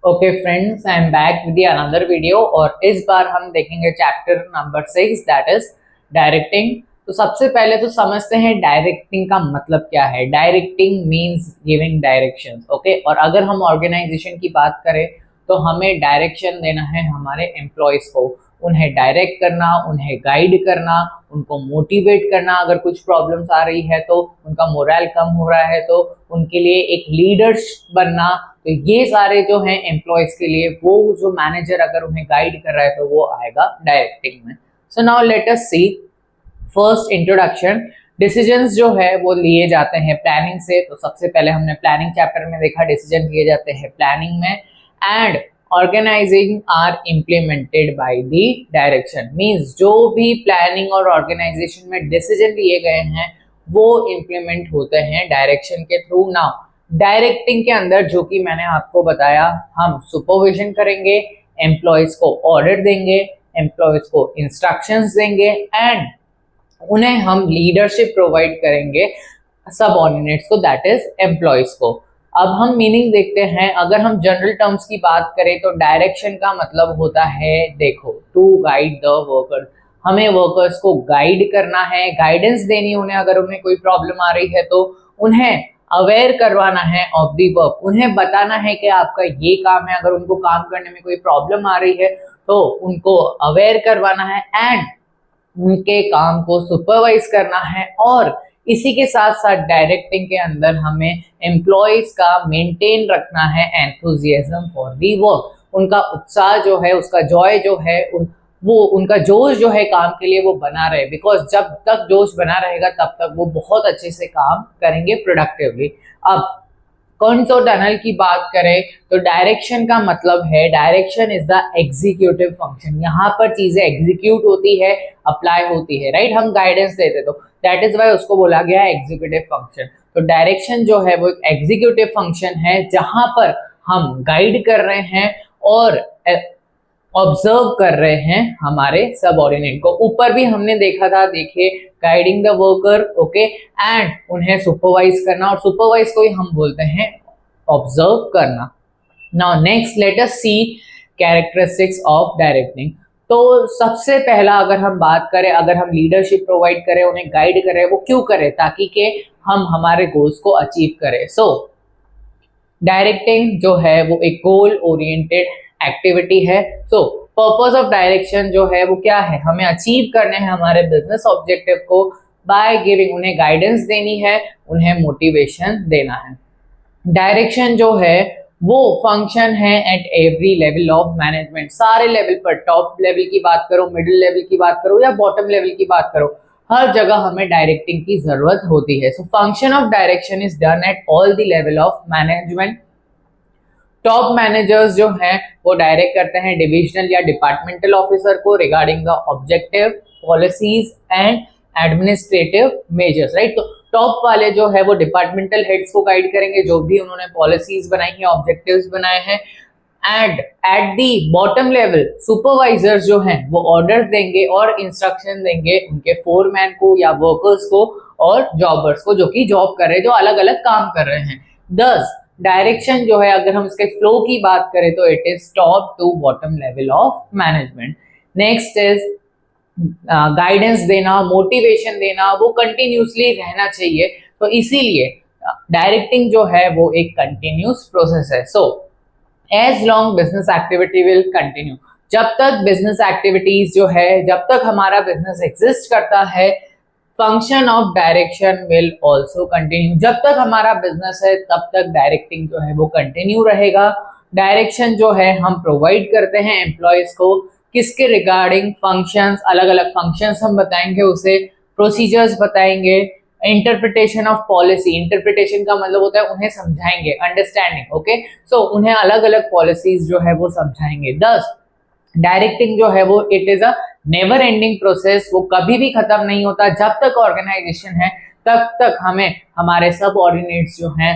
Okay friends, I am back with another video और इस बार हम देखेंगे chapter number 6 that is directing. तो सबसे पहले तो समझते हैं डायरेक्टिंग का मतलब क्या है। Directing means giving directions, okay. और अगर हम ऑर्गेनाइजेशन की बात करें तो हमें डायरेक्शन देना है हमारे एम्प्लॉयज को, उन्हें डायरेक्ट करना, उन्हें गाइड करना, उनको मोटिवेट करना। अगर कुछ प्रॉब्लम्स आ रही है तो उनका मोरल कम हो रहा है तो उनके लिए एक लीडर्स बनना। तो ये सारे जो हैं एम्प्लॉयज के लिए, वो जो मैनेजर अगर उन्हें गाइड कर रहा है तो वो आएगा डायरेक्टिंग में। सो नाउ लेट अस सी फर्स्ट इंट्रोडक्शन। डिसीजंस जो है वो लिए जाते हैं प्लानिंग से। तो सबसे पहले हमने प्लानिंग चैप्टर में देखा डिसीजन लिए जाते हैं प्लानिंग में। And organising are implemented by the direction, means जो भी प्लानिंग और ऑर्गेनाइजेशन में डिसीजन लिए गए हैं वो इम्प्लीमेंट होते हैं डायरेक्शन के थ्रू। नाउ डायरेक्टिंग के अंदर जो कि मैंने आपको बताया, हम सुपरविजन करेंगे, एम्प्लॉयज को ऑर्डर देंगे, एम्प्लॉयज को इंस्ट्रक्शंस देंगे एंड उन्हें हम लीडरशिप प्रोवाइड करेंगे सबऑर्डिनेट्स को, दैट इज एम्प्लॉयज को। अब हम मीनिंग देखते हैं। अगर हम जनरल टर्म्स की बात करें तो डायरेक्शन का मतलब होता है, देखो, टू गाइड द वर्कर्स। हमें वर्कर्स को गाइड करना है, गाइडेंस देनी उन्हें। अगर उन्हें कोई प्रॉब्लम आ रही है तो उन्हें अवेयर करवाना है ऑफ दी वर्क, उन्हें बताना है कि आपका ये काम है। अगर उनको काम करने में कोई प्रॉब्लम आ रही है तो उनको अवेयर करवाना है एंड उनके काम को सुपरवाइज करना है। और इसी के साथ साथ डायरेक्टिंग के अंदर हमें एम्प्लॉयज का मेंटेन रखना है एंथुजियाज्म फॉर दी वर्क। उनका उत्साह जो है, उसका जॉय जो है, वो उनका जोश जो है काम के लिए वो बना रहे। बिकॉज जब तक जोश बना रहेगा तब तक वो बहुत अच्छे से काम करेंगे प्रोडक्टिवली। अब कॉन्सो टनल की बात करें तो डायरेक्शन का मतलब है, direction is the executive function. यहाँ पर चीजें एग्जीक्यूट होती है, अप्लाई होती है, राइट। हम गाइडेंस देते तो दैट इज वाई उसको बोला गया है एग्जीक्यूटिव फंक्शन। तो डायरेक्शन जो है वो एक एग्जीक्यूटिव फंक्शन है जहां पर हम गाइड कर रहे हैं और ऑब्जर्व कर रहे हैं हमारे सबऑर्डिनेट को। ऊपर भी हमने देखा था, देखिए, guiding the worker, okay, and उन्हें सुपरवाइज करना, और सुपरवाइज को ही हम बोलते हैं ऑब्जर्व करना। Now next let us see characteristics of directing. तो सबसे पहला अगर हम बात करें, अगर हम लीडरशिप प्रोवाइड करें, उन्हें गाइड करें, वो क्यों करें? ताकि के हम हमारे गोल्स को अचीव करें। सो डायरेक्टिंग जो है वो एक गोल ओरिएंटेड एक्टिविटी है। सो पर्पस ऑफ डायरेक्शन जो है वो क्या है? हमें अचीव करने हैं हमारे बिजनेस ऑब्जेक्टिव को बाय गिविंग, उन्हें गाइडेंस देनी है, उन्हें मोटिवेशन देना है। डायरेक्शन जो है वो फंक्शन है at every level of management. सारे लेवल पर, टॉप लेवल की बात करो, मिडिल लेवल की बात करो या बॉटम लेवल की बात करो, हर जगह हमें डायरेक्टिंग की जरूरत होती है। So function of direction is done at all the level of management. Top managers जो हैं वो डायरेक्ट करते हैं डिविजनल या डिपार्टमेंटल ऑफिसर को regarding the objective, policies and administrative measures, right. तो टॉप वाले जो है वो डिपार्टमेंटल हेड्स को गाइड करेंगे, जो भी उन्होंने पॉलिसीज बनाई हैं, ऑब्जेक्टिव्स बनाए हैं। And at the bottom level supervisors जो हैं वो ऑर्डर्स देंगे और इंस्ट्रक्शन देंगे उनके फोरमैन को या वर्कर्स को और जॉबर्स को, जो कि जॉब कर रहे हैं, जो अलग अलग काम कर रहे हैं। 10 डायरेक्शन जो है, अगर हम इसके फ्लो की बात करें तो it is top to bottom level of management. Next is guidance देना, मोटिवेशन देना, वो कंटिन्यूसली रहना चाहिए। तो इसीलिए डायरेक्टिंग जो है वो एक कंटिन्यूस प्रोसेस है। So as long business activity will continue, जब तक बिजनेस एक्टिविटीज जो है, जब तक हमारा बिजनेस एग्जिस्ट करता है, function of direction will also continue. जब तक हमारा बिजनेस है तब तक डायरेक्टिंग जो है वो कंटिन्यू रहेगा। डायरेक्शन जो है हम प्रोवाइड करते हैं एम्प्लॉयज को, किसके रिगार्डिंग? फंक्शंस, अलग अलग फंक्शंस हम बताएंगे उसे, प्रोसीजर्स बताएंगे, इंटरप्रिटेशन ऑफ पॉलिसी। इंटरप्रिटेशन का मतलब होता है उन्हें समझाएंगे, अंडरस्टैंडिंग, ओके। सो उन्हें अलग अलग पॉलिसीज जो है वो समझाएंगे। 10 डायरेक्टिंग जो है वो it is a never ending process, वो कभी भी खत्म नहीं होता। जब तक ऑर्गेनाइजेशन है तब तक हमें हमारे सब ऑर्डिनेट्स जो हैं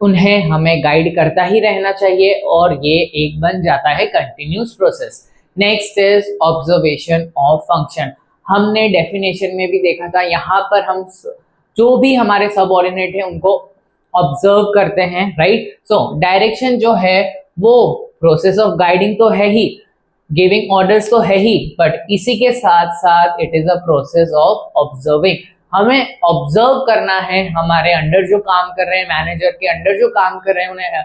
उन्हें हमें गाइड करता ही रहना चाहिए और ये एक बन जाता है continuous process. Next is observation of function. हमने डेफिनेशन में भी देखा था, यहाँ पर हम जो भी हमारे सब ऑर्डिनेट है उनको ऑब्जर्व करते हैं, राइट। सो डायरेक्शन जो है वो प्रोसेस ऑफ गाइडिंग तो है ही, गिविंग ऑर्डर्स तो है ही, बट इसी के साथ साथ it is a process of observing. हमें ऑब्जर्व करना है, हमारे अंडर जो काम कर रहे हैं, मैनेजर के अंडर जो काम कर रहे हैं, उन्हें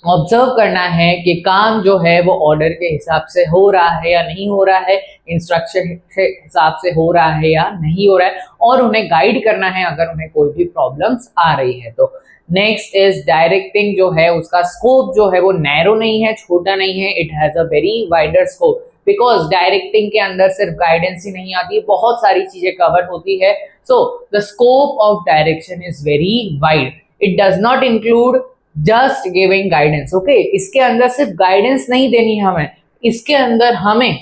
ऑब्जर्व करना है कि काम जो है वो ऑर्डर के हिसाब से हो रहा है या नहीं हो रहा है, इंस्ट्रक्शन के हिसाब से हो रहा है या नहीं हो रहा है, और उन्हें गाइड करना है अगर उन्हें कोई भी प्रॉब्लम्स आ रही है तो। नेक्स्ट इज डायरेक्टिंग जो है उसका स्कोप जो है वो नैरो नहीं है, छोटा नहीं है, it has a very wider scope, because directing के अंदर सिर्फ गाइडेंस ही नहीं आती, बहुत सारी चीजें कवर होती है। So the scope of direction is very wide, it does not include just giving guidance. Okay, इसके अंदर सिर्फ गाइडेंस नहीं देनी है हमें, इसके अंदर हमें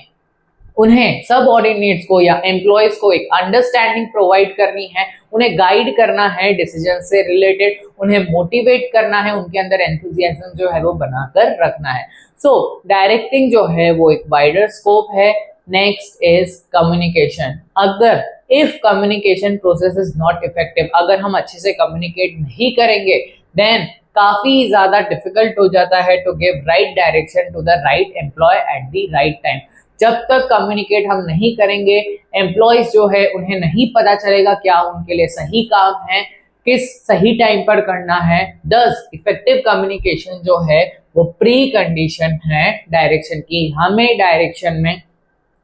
उन्हें सब ऑर्डिनेट्स को या एम्प्लॉयज को एक अंडरस्टैंडिंग प्रोवाइड करनी है, उन्हें गाइड करना है डिसीजन से रिलेटेड, उन्हें मोटिवेट करना है, उनके अंदर एंथुसियाज्म जो है वो बनाकर रखना है। सो डायरेक्टिंग जो है वो एक वाइडर स्कोप है। Next is communication. अगर if communication process is not effective, अगर हम अच्छे से कम्युनिकेट नहीं करेंगे, देन काफी ज्यादा डिफिकल्ट हो जाता है to give right direction to the right employee at the right time. जब तक कम्युनिकेट हम नहीं करेंगे, एम्प्लॉयज जो है उन्हें नहीं पता चलेगा क्या उनके लिए सही काम है, किस सही टाइम पर करना है। दस इफेक्टिव कम्युनिकेशन जो है वो प्री कंडीशन है डायरेक्शन की, हमें डायरेक्शन में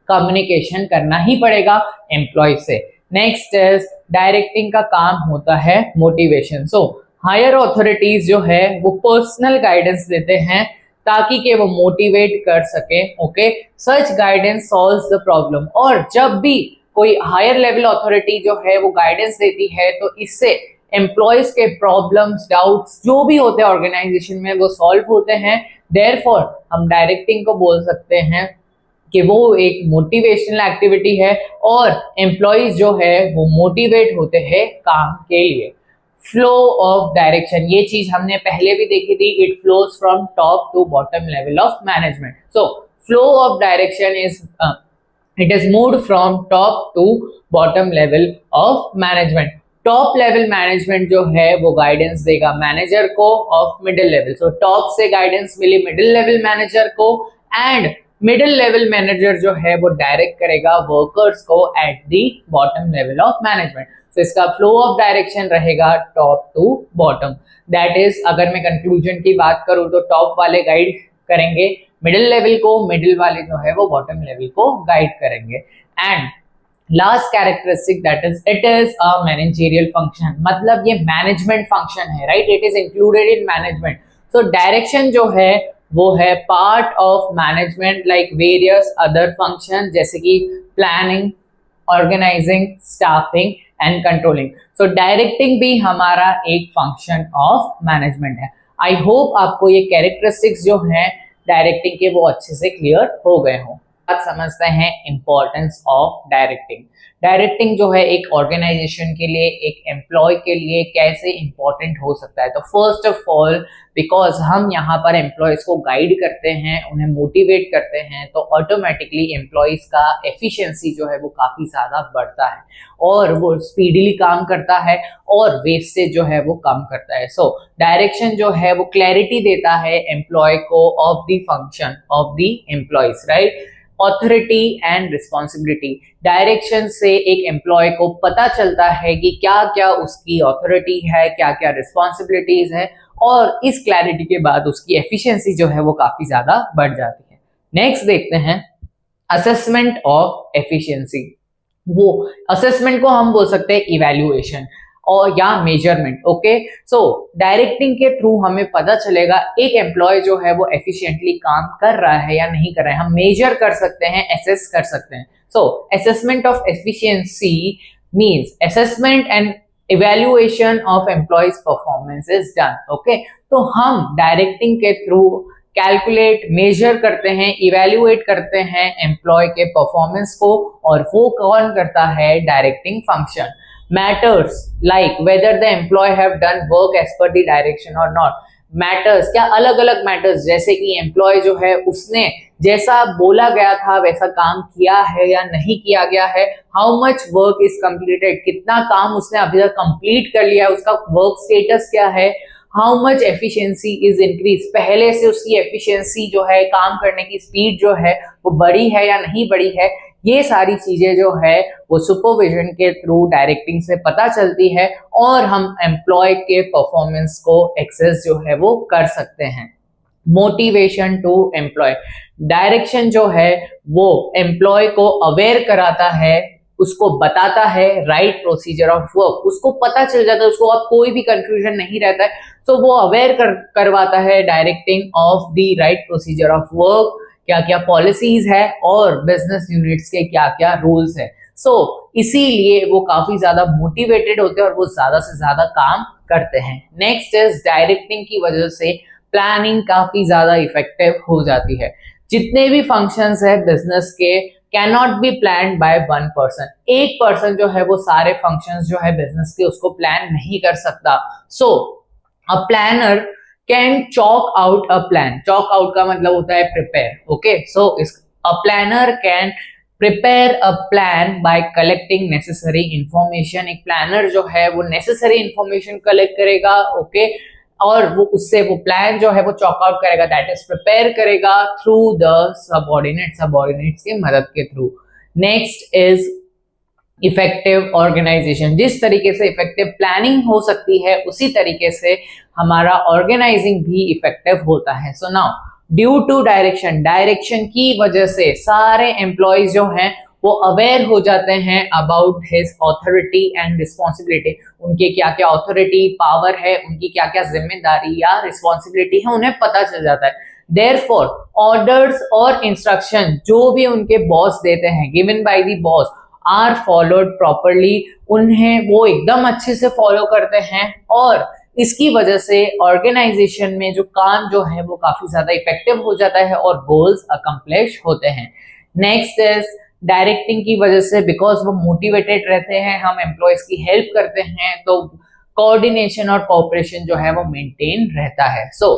कम्युनिकेशन करना ही पड़ेगा एम्प्लॉय से। नेक्स्ट इज डायरेक्टिंग का काम होता है मोटिवेशन। सो हायर ऑथोरिटीज जो है वो पर्सनल गाइडेंस देते हैं ताकि के वो मोटिवेट कर सके। Okay, such guidance solves the problem. और जब भी कोई हायर लेवल अथॉरिटी जो है वो गाइडेंस देती है तो इससे एम्प्लॉयज के प्रॉब्लम्स, डाउट्स जो भी होते हैं ऑर्गेनाइजेशन में वो सॉल्व होते हैं। देयरफॉर हम डायरेक्टिंग को बोल सकते हैं कि वो एक मोटिवेशनल एक्टिविटी है और एम्प्लॉयज जो है वो मोटिवेट होते हैं काम के लिए। फ्लो ऑफ डायरेक्शन, ये चीज हमने पहले भी देखी थी, it flows from top to bottom level of management. So flow of direction is it is moved from top to bottom level of management. Top level management जो है वो गाइडेंस देगा मैनेजर को of middle level. So top से guidance मिली middle level manager को, and middle level manager जो है वो डायरेक्ट करेगा वर्कर्स को at the bottom level of management. तो इसका फ्लो ऑफ डायरेक्शन रहेगा top to bottom. That is, अगर मैं कंक्लूजन की बात करूं तो टॉप वाले गाइड करेंगे मिडिल लेवल को, मिडिल वाले जो है वो बॉटम लेवल को गाइड करेंगे। And last characteristic that is it is a managerial function, मतलब ये मैनेजमेंट फंक्शन है, right, it is included in management. So direction जो है वो है part of management like various other function, जैसे कि planning, organising, staffing and controlling. So directing भी हमारा एक फंक्शन ऑफ मैनेजमेंट है। आई होप आपको ये कैरेक्टरिस्टिक्स जो हैं डायरेक्टिंग के वो अच्छे से क्लियर हो गए हों। अब समझते हैं इंपॉर्टेंस ऑफ डायरेक्टिंग। डायरेक्टिंग जो है एक ऑर्गेनाइजेशन के लिए, एक एम्प्लॉय के लिए कैसे इंपॉर्टेंट हो सकता है। तो फर्स्ट ऑफ ऑल, बिकॉज हम यहाँ पर एम्प्लॉयज को गाइड करते हैं, उन्हें मोटिवेट करते हैं, तो ऑटोमेटिकली एम्प्लॉयज का एफिशिएंसी जो है वो काफी ज्यादा बढ़ता है और वो स्पीडीली काम करता है और वेस्टेज जो है वो कम करता है। सो डायरेक्शन जो है वो क्लैरिटी देता है एम्प्लॉय को of the function of the employees, right. Authority and responsibility, direction से एक एम्प्लॉय को पता चलता है कि क्या क्या उसकी ऑथोरिटी है, क्या क्या रिस्पॉन्सिबिलिटीज है, और इस क्लैरिटी के बाद उसकी एफिशिएंसी जो है वो काफी ज्यादा बढ़ जाती है। नेक्स्ट देखते हैं असेसमेंट ऑफ एफिशिएंसी। वो असेसमेंट को हम बोल सकते हैं इवैल्यूएशन और या मेजरमेंट। ओके, सो डायरेक्टिंग के थ्रू हमें पता चलेगा एक एम्प्लॉय जो है वो एफिशिएंटली काम कर रहा है या नहीं कर रहा है, हम मेजर कर सकते हैं, एसेस कर सकते हैं। सो assessment of efficiency means assessment and evaluation of employees performance is done. Okay, तो हम डायरेक्टिंग के थ्रू कैलकुलेट, मेजर करते हैं, इवैल्यूएट करते हैं एम्प्लॉय के परफॉर्मेंस को, और वो कौन करता है, directing function. Matters like whether the employee have done work as per the direction और नॉट। मैटर्स क्या, अलग अलग मैटर्स, जैसे कि एम्प्लॉय जो है उसने जैसा बोला गया था वैसा काम किया है या नहीं किया गया है, how much work is completed, कितना काम उसने अभी तक कंप्लीट कर लिया है, उसका वर्क स्टेटस क्या है, how much efficiency is increase, पहले से उसकी एफिशिएंसी जो है, काम करने की स्पीड जो है वो बढ़ी है या नहीं बढ़ी है, ये सारी चीजें जो है वो सुपरविजन के थ्रू डायरेक्टिंग से पता चलती है और हम एम्प्लॉय के परफॉर्मेंस को एक्सेस जो है वो कर सकते हैं। मोटिवेशन टू एम्प्लॉय, डायरेक्शन जो है वो एम्प्लॉय को अवेयर कराता है, उसको बताता है राइट प्रोसीजर ऑफ वर्क, उसको पता चल जाता है, उसको अब कोई भी कंफ्यूजन नहीं रहता है, तो वो अवेयर करवाता है directing of the right procedure of work, क्या क्या पॉलिसीज है और बिजनेस यूनिट्स के क्या क्या रूल्स है। सो इसीलिए वो काफी ज्यादा मोटिवेटेड होते हैं और वो ज्यादा से ज्यादा काम करते हैं। नेक्स्ट इज डायरेक्टिंग की वजह से प्लानिंग काफी ज्यादा इफेक्टिव हो जाती है। जितने भी फंक्शंस है बिजनेस के cannot be plan by one person, एक पर्सन जो है वो सारे फंक्शंस जो है बिजनेस के उसको प्लान नहीं कर सकता। So a planner can chalk out a plan, chalk out का मतलब होता है prepare, okay. So a planner can prepare a plan by collecting necessary information, एक प्लानर जो है वो नेसेसरी इंफॉर्मेशन कलेक्ट करेगा, ओके, और वो उससे वो प्लान जो है वो चॉक आउट करेगा, दैट इज प्रिपेयर करेगा थ्रू द सबऑर्डिनेट्स की मदद के through. Next is effective organization, जिस तरीके से इफेक्टिव प्लानिंग हो सकती है उसी तरीके से हमारा ऑर्गेनाइजिंग भी इफेक्टिव होता है। So now due to direction, direction की वजह से सारे एम्प्लॉयज जो हैं वो अवेयर हो जाते हैं about his authority and responsibility, उनके क्या क्या ऑथोरिटी पावर है, उनकी क्या क्या जिम्मेदारी या रिस्पॉन्सिबिलिटी है, उन्हें पता चल जाता है। देयरफॉर ऑर्डर्स और इंस्ट्रक्शन जो भी उनके बॉस देते हैं, given by the boss, are followed properly, उन्हें वो एकदम अच्छे से फॉलो करते हैं और इसकी वजह से ऑर्गेनाइजेशन में जो काम जो है वो काफी ज्यादा इफेक्टिव हो जाता है और गोल्स अकम्प्लिश होते हैं। नेक्स्ट इज डायरेक्टिंग की वजह से बिकॉज वो मोटिवेटेड रहते हैं, हम एम्प्लॉयज की हेल्प करते हैं, तो कोऑर्डिनेशन और कोऑपरेशन जो है वो मेंटेन रहता है। सो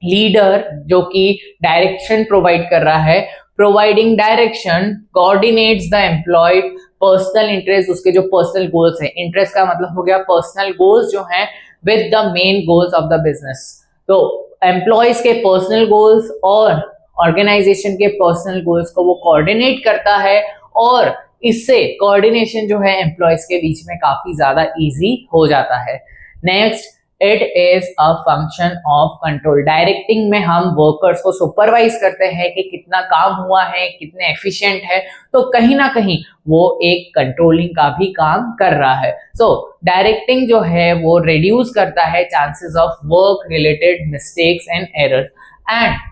लीडर जो कि डायरेक्शन प्रोवाइड कर रहा है, providing direction coordinates the employed personal interest, उसके जो पर्सनल गोल्स है, इंटरेस्ट का मतलब हो गया पर्सनल गोल्स जो हैं with the main goals of the business, तो एम्प्लॉयज के पर्सनल गोल्स और ऑर्गेनाइजेशन के पर्सनल गोल्स को वो कोऑर्डिनेट करता है और इससे कोऑर्डिनेशन जो है एम्प्लॉयज के बीच में काफी ज्यादा इजी हो जाता है। Next, it is a function of control, directing में हम वर्कर्स को सुपरवाइज करते हैं कि कितना काम हुआ है, कितने एफिशिएंट है, तो कहीं ना कहीं वो एक कंट्रोलिंग का भी काम कर रहा है। सो डायरेक्टिंग जो है वो रिड्यूस करता है chances of work related mistakes and errors and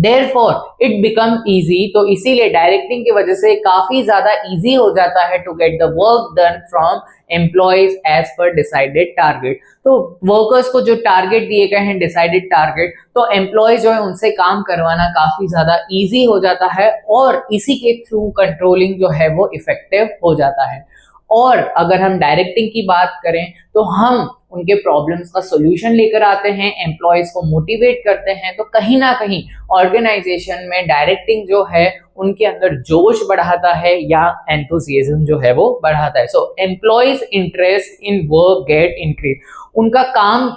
Therefore, it becomes easy, तो इसीलिए डायरेक्टिंग की वजह से काफी ज्यादा इजी हो जाता है to get the work done from employees as per decided target, तो वर्कर्स को जो टारगेट दिए गए हैं डिसाइडेड टारगेट, तो एम्प्लॉयज जो है उनसे काम करवाना काफी ज्यादा इजी हो जाता है और इसी के थ्रू कंट्रोलिंग जो है वो इफेक्टिव हो जाता है। और अगर हम डायरेक्टिंग की बात करें तो हम उनके प्रॉब्लम्स का सॉल्यूशन लेकर आते हैं, एम्प्लॉयज को मोटिवेट करते हैं, तो कहीं ना कहीं ऑर्गेनाइजेशन में डायरेक्टिंग जो है उनके अंदर जोश बढ़ाता है या एंथुसियाज्म जो है वो बढ़ाता है। So employees interest in work get increase, उनका काम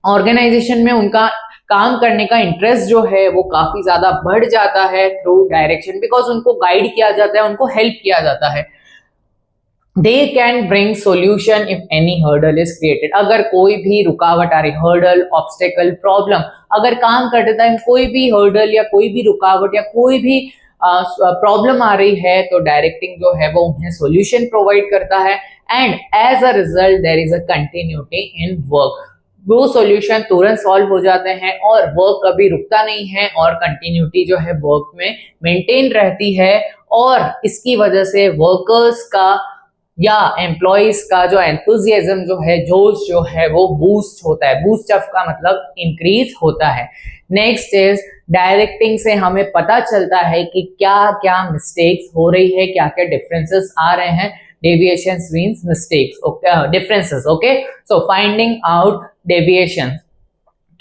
ऑर्गेनाइजेशन में उनका काम करने का इंटरेस्ट जो है वो काफी ज्यादा बढ़ जाता है थ्रू डायरेक्शन, बिकॉज उनको गाइड किया जाता है, उनको हेल्प किया जाता है। They can bring solution if any hurdle is created, अगर कोई भी रुकावट आ रही, hurdle, obstacle, problem, अगर काम करते टाइम कोई भी hurdle या कोई भी रुकावट या कोई भी प्रॉब्लम आ रही है तो डायरेक्टिंग जो है वो उन्हें सॉल्यूशन प्रोवाइड करता है and as a result there is a continuity in work, वो सॉल्यूशन तुरंत सॉल्व हो जाते हैं और वर्क कभी रुकता नहीं है और कंटिन्यूटी जो है वर्क में मेंटेन रहती है और इसकी वजह से वर्कर्स का या एम्प्लॉयज का जो एंथुसियाज्म जो है, जोश जो है वो बूस्ट होता है, बूस्ट अप का मतलब इंक्रीज होता है। नेक्स्ट इज डायरेक्टिंग से हमें पता चलता है कि क्या क्या मिस्टेक्स हो रही है, क्या क्या डिफरेंसेस आ रहे हैं, deviations means mistakes, differences, okay. So finding out deviations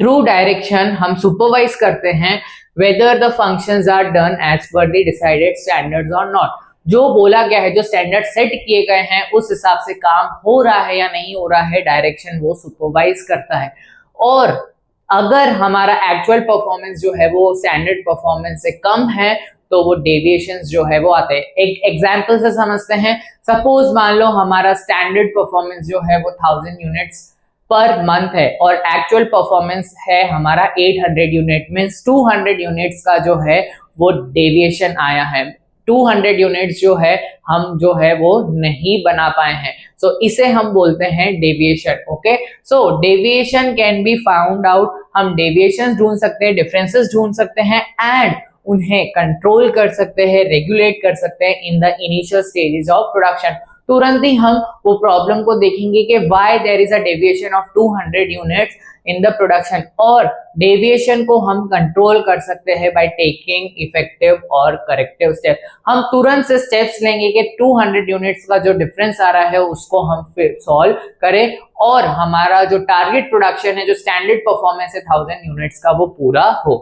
through direction हम सुपरवाइज करते हैं whether the functions are done as per the decided standards or not, जो बोला गया है, जो स्टैंडर्ड सेट किए गए हैं उस हिसाब से काम हो रहा है या नहीं हो रहा है, डायरेक्शन वो सुपरवाइज करता है। और अगर हमारा एक्चुअल परफॉर्मेंस जो है वो स्टैंडर्ड परफॉर्मेंस से कम है तो वो डेविएशंस जो है वो आते हैं। एक एग्जांपल से समझते हैं। सपोज मान लो हमारा स्टैंडर्ड परफॉर्मेंस जो है वो 1000 यूनिट्स पर मंथ है और एक्चुअल परफॉर्मेंस है हमारा 800 यूनिट, मींस 200 यूनिट्स का जो है वो डेविएशन आया है। 200 यूनिट्स जो है हम जो है वो नहीं बना पाए हैं, सो इसे हम बोलते हैं deviation. Okay, so deviation can be found out. हम डेविएशन ढूंढ सकते हैं, डिफरेंसेस ढूंढ सकते हैं एंड उन्हें कंट्रोल कर सकते हैं, रेगुलेट कर सकते हैं in the initial stages of production. तुरंत ही हम वो प्रॉब्लम को देखेंगे कि why there is a deviation of 200 units in the production, और डेविएशन को हम कंट्रोल कर सकते हैं बाय टेकिंग इफेक्टिव और करेक्टिव स्टेप। हम तुरंत से स्टेप्स लेंगे कि 200 यूनिट्स का जो डिफरेंस आ रहा है उसको हम फिर सॉल्व करें और हमारा जो टारगेट प्रोडक्शन है, जो स्टैंडर्ड परफॉर्मेंस है 1000 यूनिट्स का, वो पूरा हो।